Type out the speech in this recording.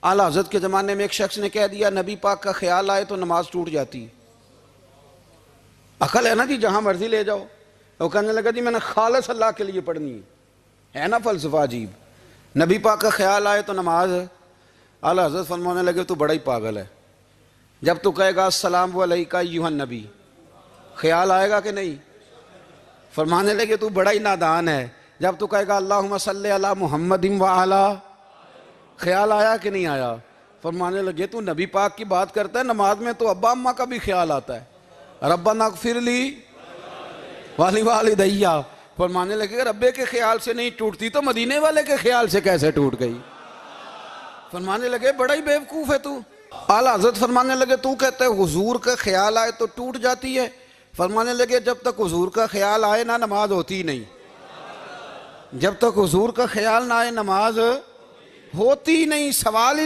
आला हज़रत के ज़माने में एक शख्स ने कह दिया नबी पाक का ख्याल आए तो नमाज टूट जाती है। अकल है ना जी, जहाँ मर्जी ले जाओ। वो कहने लगा जी मैंने खालिस अल्लाह के लिए पढ़नी है ना फ़लसफ़ा अजीब। नबी पाक का ख्याल आए तो नमाज। आला हज़रत फरमाने लगे तू बड़ा ही पागल है। जब तू कहेगा अस्सलाम वालेका अय्युहन नबी, ख्याल आएगा कि नहीं? फरमाने लगे तू बड़ा ही नादान है। जब तू कहेगा अल्लाहुम्मा सल्ली अला मुहम्मदिन व अला, ख्याल आया कि नहीं आया? फरमाने लगे तू नबी पाक की बात करता है, नमाज में तो अब्बा अम्मा का भी ख्याल आता है। रब्बना अग़फ़िरली वाली वालिदैया। फरमाने लगे रब्बे के ख्याल से नहीं टूटती तो मदीने वाले के ख्याल से कैसे टूट गई? फरमाने लगे बड़ा ही बेवकूफ़ है तू। आला हज़रत फरमाने लगे तू कहते है हुजूर का ख्याल आए तो टूट जाती है। फरमाने लगे जब तक हुजूर का ख्याल आए ना नमाज होती नहीं। जब तक हुजूर का ख्याल ना आए नमाज होती नहीं। सवाल ही